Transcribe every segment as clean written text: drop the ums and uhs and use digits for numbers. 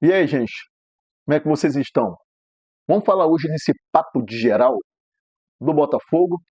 E aí, gente, como é que vocês estão? Vamos falar hoje nesse papo de geral do Botafogo,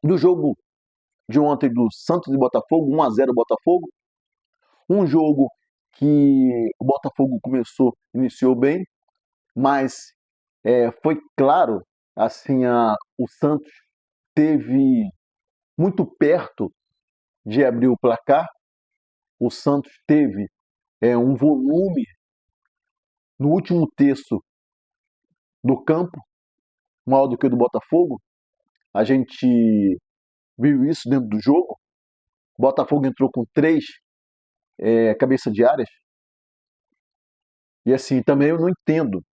do jogo de ontem do Santos e Botafogo, 1-0 Botafogo, um jogo que o Botafogo iniciou bem, mas foi claro, assim, o Santos teve muito perto de abrir o placar, o Santos teve um volume no último terço do campo, maior do que o do Botafogo. A gente viu isso dentro do jogo. O Botafogo entrou com três cabeça de áreas. E assim, também eu não entendo.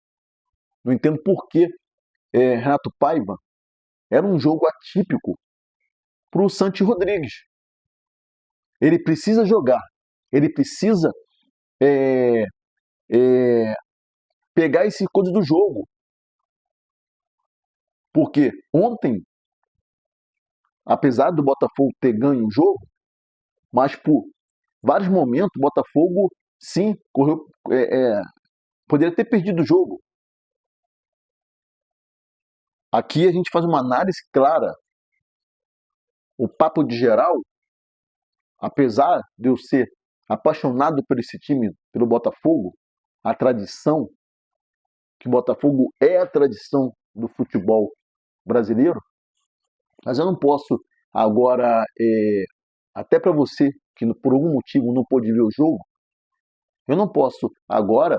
Não entendo por que Renato Paiva era um jogo atípico para o Santi Rodrigues. Ele precisa jogar. Ele precisa é, é, pegar esse coisa do jogo. Porque ontem, apesar do Botafogo ter ganho o jogo, mas por vários momentos o Botafogo sim correu, poderia ter perdido o jogo. Aqui a gente faz uma análise clara. O papo de geral, apesar de eu ser apaixonado por esse time, pelo Botafogo, a tradição, que o Botafogo é a tradição do futebol brasileiro, mas eu não posso agora, até para você que por algum motivo não pôde ver o jogo, eu não posso agora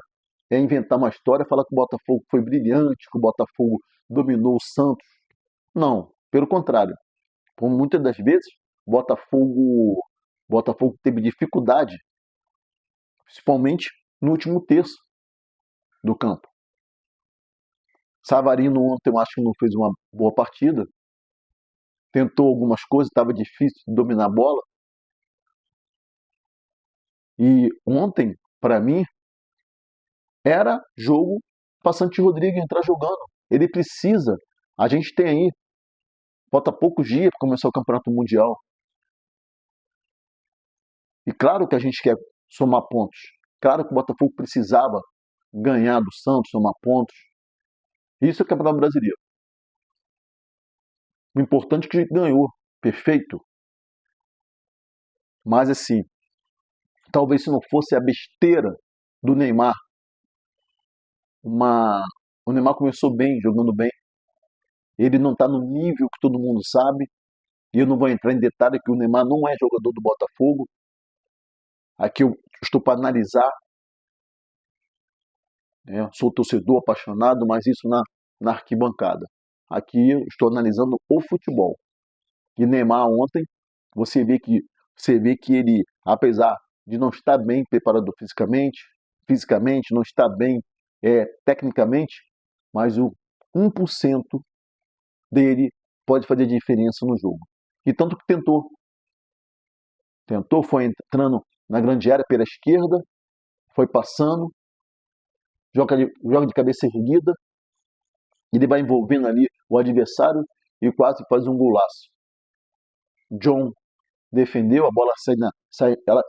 inventar uma história, falar que o Botafogo foi brilhante, que o Botafogo dominou o Santos. Não, pelo contrário. Por muitas das vezes, Botafogo teve dificuldade, principalmente no último terço do campo. Savarino ontem eu acho que não fez uma boa partida, tentou algumas coisas, estava difícil de dominar a bola. E ontem, para mim, era jogo para Santi Rodrigues entrar jogando. Ele precisa. A gente tem aí, falta poucos dias para começar o Campeonato Mundial. E claro que a gente quer somar pontos. Claro que o Botafogo precisava ganhar do Santos, somar pontos. Isso é o Campeonato Brasileiro. O importante é que a gente ganhou. Perfeito. Mas assim, talvez se não fosse a besteira do Neymar, uma... o Neymar começou bem, jogando bem. Ele não está no nível que todo mundo sabe. E eu não vou entrar em detalhe que o Neymar não é jogador do Botafogo. Aqui eu estou para analisar. Né? Sou torcedor apaixonado, mas isso na arquibancada. Aqui eu estou analisando o futebol. E Neymar ontem, você vê que ele, apesar de não estar bem preparado fisicamente não está bem tecnicamente, mas o 1% dele pode fazer diferença no jogo. E tanto que tentou, foi entrando na grande área pela esquerda, foi passando, joga de cabeça erguida, ele vai envolvendo ali o adversário e quase faz um golaço. John defendeu, a bola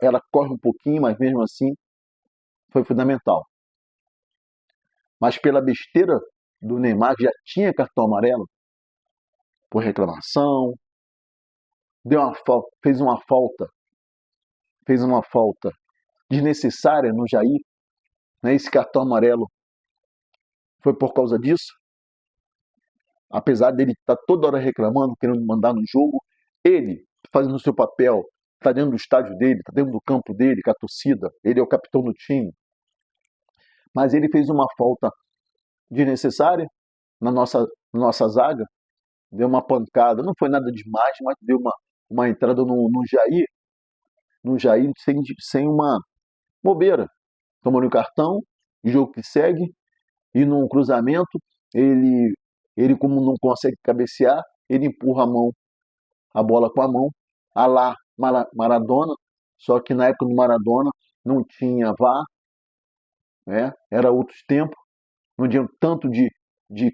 ela corre um pouquinho, mas mesmo assim foi fundamental. Mas pela besteira do Neymar, que já tinha cartão amarelo, por reclamação, fez uma falta desnecessária no Jair, né? Esse cartão amarelo foi por causa disso, apesar dele estar toda hora reclamando, querendo mandar no jogo, ele fazendo o seu papel, está dentro do estádio dele, está dentro do campo dele, com a torcida, ele é o capitão do time, mas ele fez uma falta desnecessária na nossa zaga, deu uma pancada, não foi nada demais, mas deu uma entrada no Jair sem uma bobeira. Tomou no cartão, jogo que segue, e num cruzamento, ele, ele como não consegue cabecear, ele empurra a bola com a mão, a lá Maradona, só que na época do Maradona não tinha VAR, né? Era outros tempos, não tinha tanto de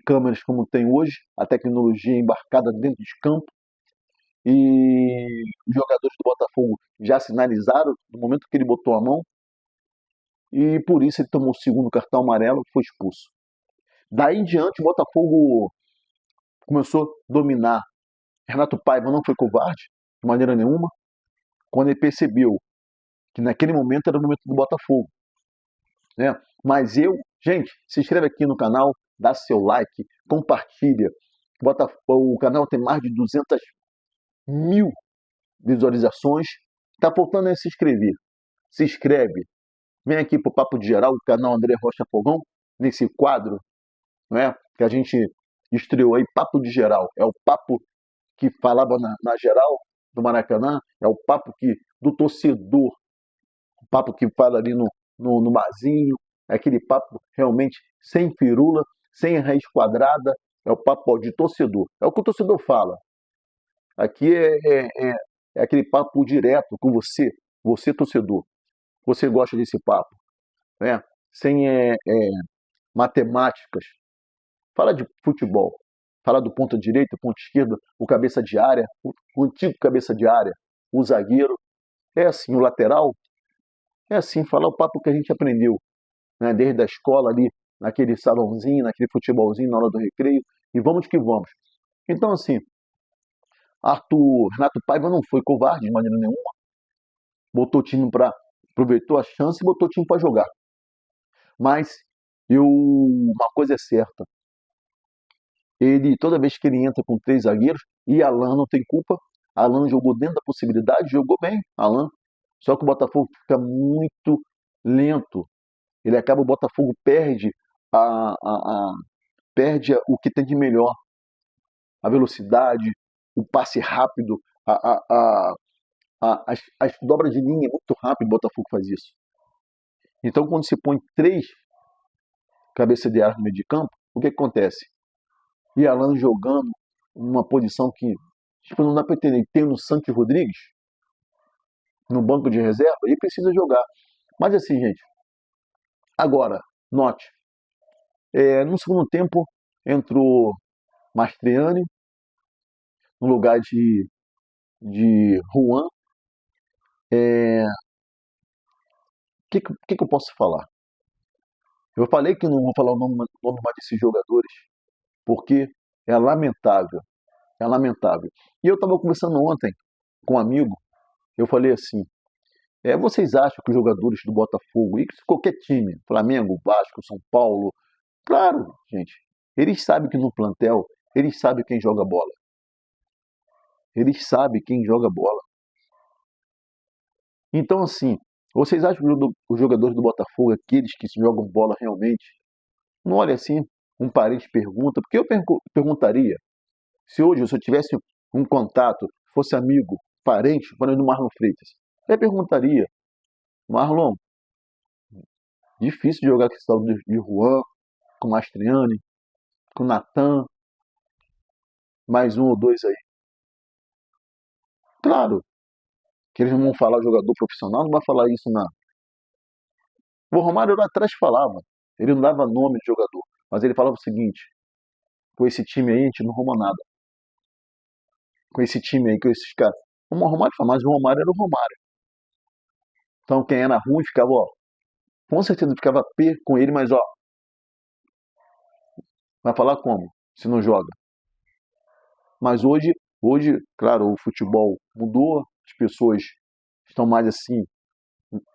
câmeras como tem hoje, a tecnologia embarcada dentro de campo, e os jogadores do Botafogo já sinalizaram, no momento que ele botou a mão, e por isso ele tomou o segundo cartão amarelo e foi expulso. Daí em diante, o Botafogo começou a dominar. Renato Paiva não foi covarde, de maneira nenhuma, quando ele percebeu que naquele momento era o momento do Botafogo, né? Mas gente, se inscreve aqui no canal, dá seu like, compartilha. O canal tem mais de 200 mil visualizações. Tá faltando é se inscrever. Se inscreve. Vem aqui pro Papo de Geral, o canal André Rocha Fogão, nesse quadro, né? Que a gente estreou aí, Papo de Geral. É o papo que falava na geral do Maracanã, é o papo do torcedor, o papo que fala ali no barzinho, é aquele papo realmente sem firula, sem raiz quadrada, é o papo de torcedor. É o que o torcedor fala. Aqui é aquele papo direto com você torcedor. Você gosta desse papo, né? Sem matemáticas. Fala de futebol. Fala do ponta direita, ponta esquerda, o cabeça de área, o antigo cabeça de área, o zagueiro. É assim, o lateral. É assim, falar o papo que a gente aprendeu, né? Desde a escola ali, naquele salãozinho, naquele futebolzinho na hora do recreio. E vamos que vamos. Então, assim, Renato Paiva não foi covarde de maneira nenhuma. Botou o time aproveitou a chance e botou o time para jogar. Mas uma coisa é certa. Ele, toda vez que ele entra com 3 zagueiros, e Alan não tem culpa. Alan jogou dentro da possibilidade, jogou bem, Alan. Só que o Botafogo fica muito lento. Ele acaba, o Botafogo perde o que tem de melhor. A velocidade, o passe rápido, as dobras de linha muito rápido, o Botafogo faz isso. Então, quando se põe 3 cabeças de área no meio de campo, o que acontece? E Alan jogando numa posição que tipo, não dá para entender. Tem o Santos Rodrigues no banco de reserva e precisa jogar. Mas assim, gente, agora, note, no segundo tempo entrou Mastriani no lugar de Juan. Que eu posso falar? Eu falei que não vou falar o nome mais desses jogadores, porque é lamentável, é lamentável. E eu estava conversando ontem com um amigo, eu falei assim, vocês acham que os jogadores do Botafogo, e qualquer time, Flamengo, Vasco, São Paulo, claro, gente, eles sabem que no plantel, eles sabem quem joga bola. Eles sabem quem joga bola. Então, assim, vocês acham que os jogadores do Botafogo, aqueles que jogam bola realmente, não olha assim, um parente pergunta, porque eu perguntaria, se hoje eu tivesse um contato, fosse amigo, parente do Marlon Freitas, eu perguntaria, Marlon, difícil de jogar com esse tal de Juan, com Mastriani, com Natan, mais um ou dois aí. Claro que eles não vão falar jogador profissional, não vai falar isso na. O Romário lá atrás falava, ele não dava nome de jogador, mas ele falava o seguinte: com esse time aí a gente não arruma nada. Com esse time aí, com esses caras. O Romário fala, mas o Romário era o Romário. Então quem era ruim ficava, ó, com certeza ficava P com ele, mas ó, vai falar como? Se não joga. Mas hoje, claro, o futebol mudou, as pessoas estão mais assim,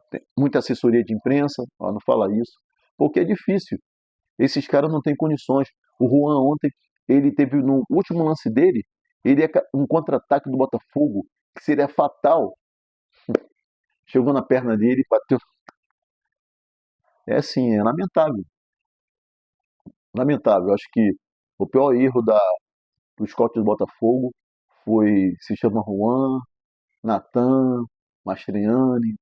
tem muita assessoria de imprensa, ó, não fala isso, porque é difícil. Esses caras não têm condições. O Juan ontem, ele teve no último lance dele, ele um contra-ataque do Botafogo que seria fatal. Chegou na perna dele e bateu. É assim, é lamentável. Lamentável. Acho que o pior erro do Scott do Botafogo se chama Juan, Natan, Mastriani.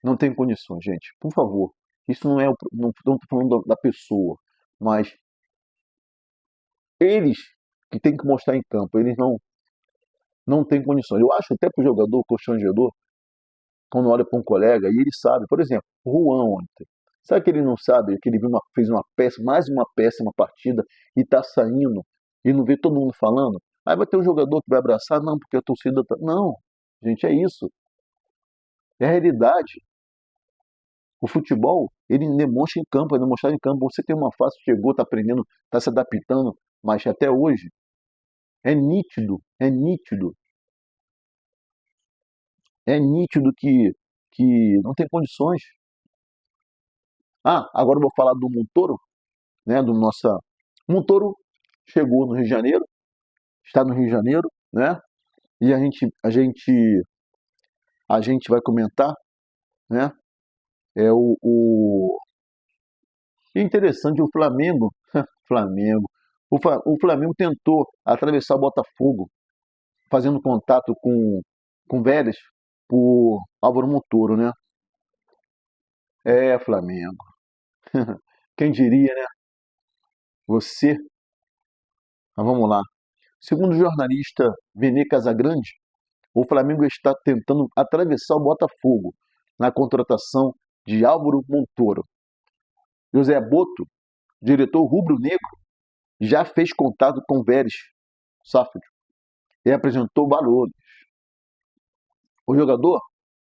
Não tem condições, gente. Por favor. Isso não é. Não estou falando da pessoa, mas eles que têm que mostrar em campo. Eles não têm condições. Eu acho até para o jogador constrangedor, quando olha para um colega e ele sabe, por exemplo, o Juan ontem. Sabe que ele não sabe que ele fez mais uma péssima partida e está saindo e não vê todo mundo falando? Aí vai ter um jogador que vai abraçar, não, porque a torcida tá. Não, gente, é isso. É a realidade. O futebol, ele demonstra em campo, é demonstrado em campo. Você tem uma fase, chegou, está aprendendo, está se adaptando, mas até hoje é nítido, é nítido que não tem condições. Ah, agora eu vou falar do Montoro, né? Do nossa Montoro chegou no Rio de Janeiro, está no Rio de Janeiro, né? E a gente vai comentar, né? É e interessante o Flamengo, Flamengo. O Flamengo tentou atravessar o Botafogo, fazendo contato com Vélez por Álvaro Montoro, né? É, Flamengo. Quem diria, né? Você. Mas vamos lá. Segundo o jornalista Vene Casagrande, o Flamengo está tentando atravessar o Botafogo na contratação de Álvaro Montoro. José Boto, diretor rubro-negro, já fez contato com Vélez Sarsfield e apresentou valores. O jogador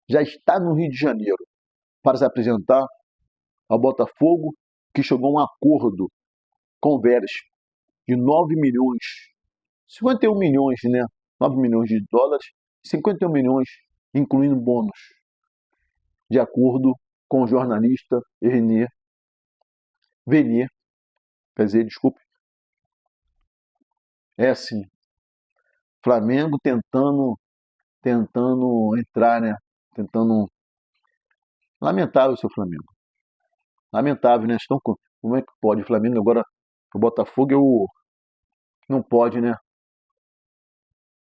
já está no Rio de Janeiro para se apresentar ao Botafogo, que chegou a um acordo com o Vélez de 9 milhões, 51 milhões, né? 9 milhões de dólares, 51 milhões, incluindo bônus, de acordo com o jornalista Venier, quer dizer, desculpe, é assim, Flamengo tentando entrar, né? Tentando. Lamentável o seu Flamengo. Lamentável, né? Como é que pode? O Flamengo agora, o Botafogo não pode, né?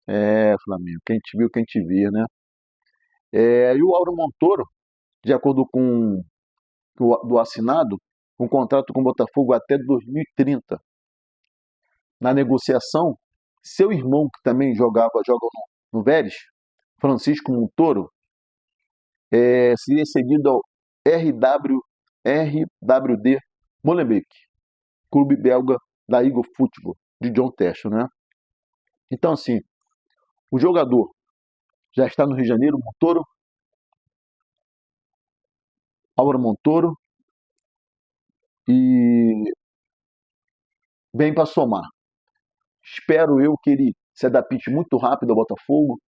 É, Flamengo. Quem te viu, quem te via, né? E o Álvaro Montoro, de acordo com do assinado, um contrato com o Botafogo até 2030. Na negociação, seu irmão, que também joga no Vélez, Francisco Montoro, seria cedido ao RWD Molenbeek, clube belga da Eagle Football, de John Textor, né? Então, assim, o jogador já está no Rio de Janeiro, Álvaro Montoro, e vem para somar. Espero eu que ele se adapte muito rápido ao Botafogo.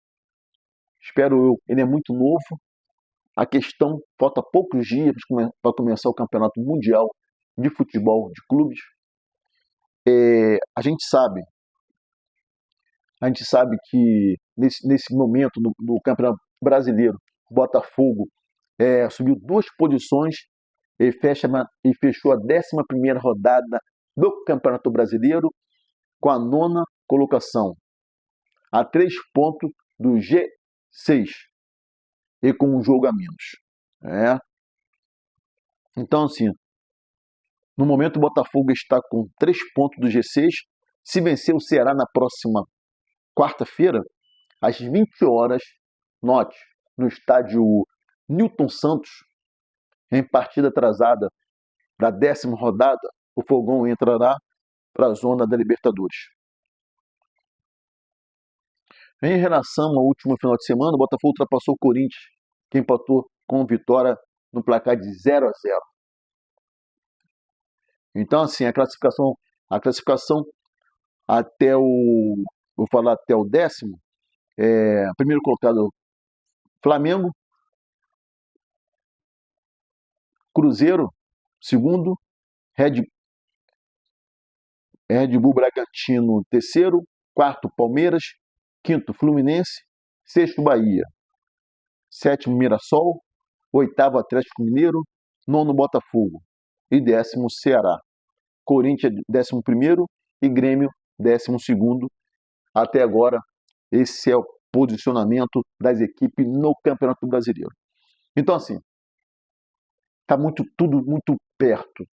Espero eu, ele é muito novo. A questão, falta poucos dias para começar o Campeonato Mundial de Futebol de Clubes. A gente que nesse momento no Campeonato Brasileiro, o Botafogo subiu 2 posições e fechou a 11ª rodada do Campeonato Brasileiro com a 9ª colocação, a 3 pontos do G6 e com um jogo a menos. Então, assim, no momento o Botafogo está com 3 pontos do G6. Se vencer o Ceará na próxima quarta-feira, às 20 horas, note, no estádio Newton Santos, em partida atrasada da 10ª rodada, o Fogão entrará para a zona da Libertadores. Em relação ao último final de semana, o Botafogo ultrapassou o Corinthians, que empatou com vitória no placar de 0-0. Então, assim, a classificação até vou falar até o 10º, primeiro colocado Flamengo, Cruzeiro, segundo, Red Bull Bragantino, terceiro, quarto, Palmeiras, quinto, Fluminense, sexto, Bahia, sétimo, Mirassol, oitavo, Atlético Mineiro, nono, Botafogo e 10º, Ceará. Corinthians, 11º e Grêmio, 12º. Até agora, esse é o posicionamento das equipes no Campeonato Brasileiro. Então, assim, está tudo muito perto.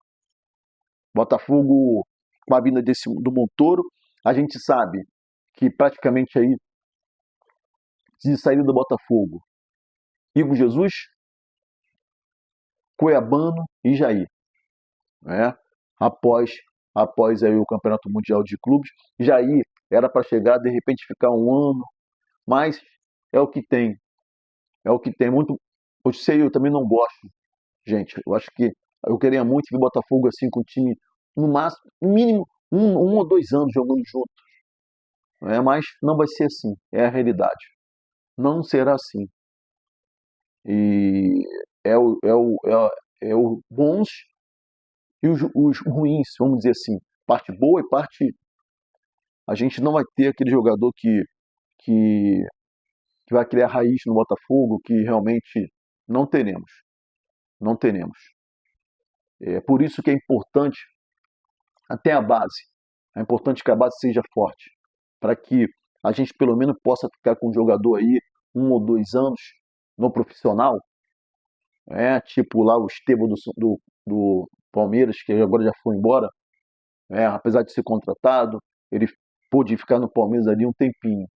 Botafogo, com a vinda do Montoro, a gente sabe que praticamente aí, de saída do Botafogo, Igor Jesus, Cuiabano e Jair, né? Após aí o Campeonato Mundial de Clubes. Jair era para chegar, de repente ficar um ano, mas é o que tem. É o que tem. Eu também não gosto gente. Eu acho que eu queria muito ver Botafogo assim com o time, no máximo, no mínimo, um ou 2 anos jogando junto. Né? Mas não vai ser assim, é a realidade. Não será assim. E é o bons e os ruins, vamos dizer assim. Parte boa e parte. A gente não vai ter aquele jogador que, que vai criar raiz no Botafogo, que realmente não teremos. Não teremos. É por isso que é importante até a base. É importante que a base seja forte, para que a gente pelo menos possa ficar com um jogador aí 1 ou 2 anos no profissional, tipo lá o Estevão do Palmeiras, que agora já foi embora, apesar de ser contratado, ele pôde ficar no Palmeiras ali um tempinho.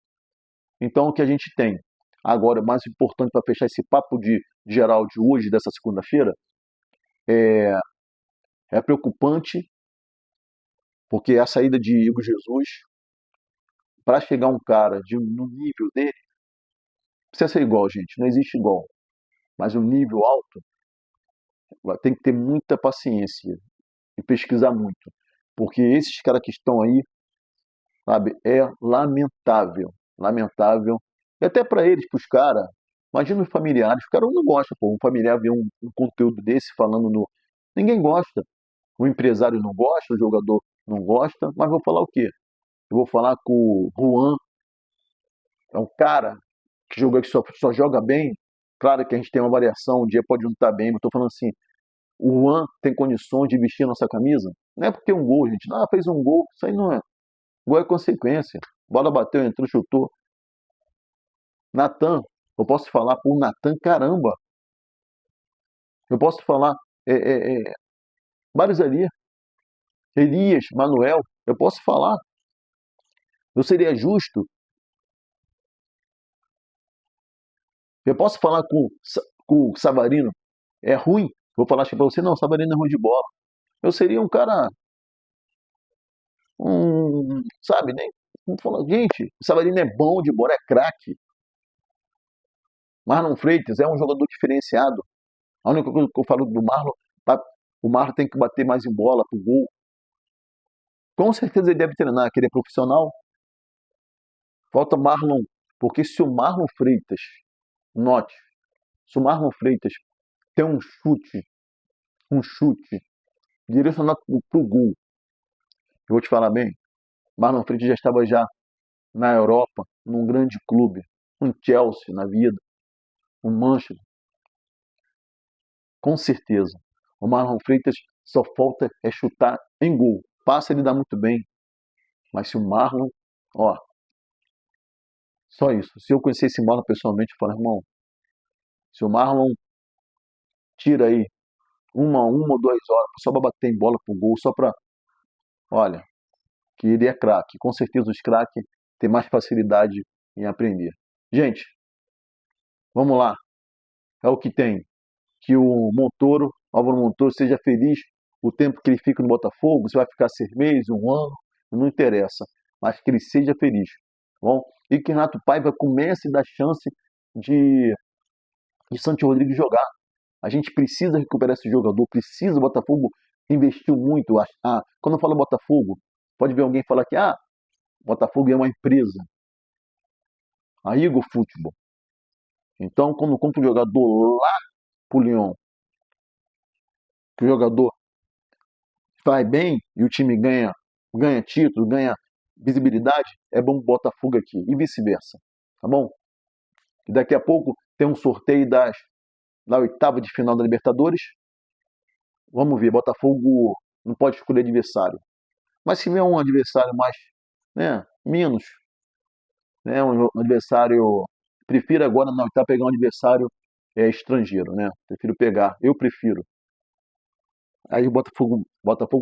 Então o que a gente tem agora, mais importante para fechar esse papo de geral de hoje, dessa segunda-feira, é preocupante, porque a saída de Igor Jesus, para chegar um cara no nível dele, precisa ser igual, gente, não existe igual, mas um nível alto, tem que ter muita paciência e pesquisar muito, porque esses caras que estão aí, sabe, é lamentável, lamentável, e até para eles, para os caras, imagina os familiares, os caras não gostam, pô, um familiar ver um conteúdo desse falando no... Ninguém gosta, o empresário não gosta, o jogador não gosta, mas vou falar o quê? Eu vou falar com o Juan, é um cara que só joga bem. Claro que a gente tem uma variação, um dia pode não estar bem, mas estou falando assim, o Juan tem condições de vestir a nossa camisa? Não é porque é um gol, gente. Ah, fez um gol, isso aí não é. Gol é consequência. Bola bateu, entrou, chutou. Natan, eu posso falar por Natan, caramba. Eu posso falar é, é, é, vários ali. Elias, Manuel, eu posso falar. Eu seria justo. Eu posso falar com o Savarino. É ruim. Vou falar para você, não, o Savarino é ruim de bola. Eu seria um cara, sabe, nem. Gente, o Savarino é bom de bola, é craque. Marlon Freitas é um jogador diferenciado. A única coisa que eu falo do Marlon, o Marlon tem que bater mais em bola pro gol. Com certeza ele deve treinar, que ele é profissional. Falta Marlon, porque se o Marlon Freitas, note, se o Marlon Freitas tem um chute direcionado pro gol, eu vou te falar bem, Marlon Freitas já estava já na Europa, num grande clube, um Chelsea na vida, um Manchester, com certeza. O Marlon Freitas só falta é chutar em gol. Passa, ele dá muito bem. Mas se o Marlon, ó, só isso. Se eu conhecesse esse Marlon pessoalmente, eu falo, irmão, se o Marlon tira aí uma ou 2 horas só para bater em bola pro gol, só para, olha, que ele é craque. Com certeza os craques têm mais facilidade em aprender. Gente, vamos lá. É o que tem. Que o Álvaro Montoro, seja feliz o tempo que ele fica no Botafogo, se vai ficar 6 meses, um ano, não interessa, mas que ele seja feliz, tá bom? E que Renato Paiva comece a dar chance de, de Santi Rodrigues jogar. A gente precisa recuperar esse jogador, precisa. O Botafogo investiu muito. Quando eu falo Botafogo, pode ver alguém falar que Botafogo é uma empresa, a Igor Futebol. Então, quando compra um jogador lá pro Lyon, que o jogador vai bem e o time ganha título, ganha visibilidade, é bom o Botafogo aqui e vice-versa, tá bom? E daqui a pouco tem um sorteio da oitava de final da Libertadores. Vamos ver, Botafogo não pode escolher adversário. Mas se vier um adversário mais, menos, um adversário, prefiro agora na oitava pegar um adversário estrangeiro, né? Eu prefiro. Aí o Botafogo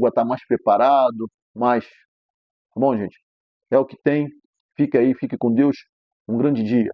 vai estar mais preparado, mais. Tá bom, gente? É o que tem. Fica aí, fique com Deus. Um grande dia.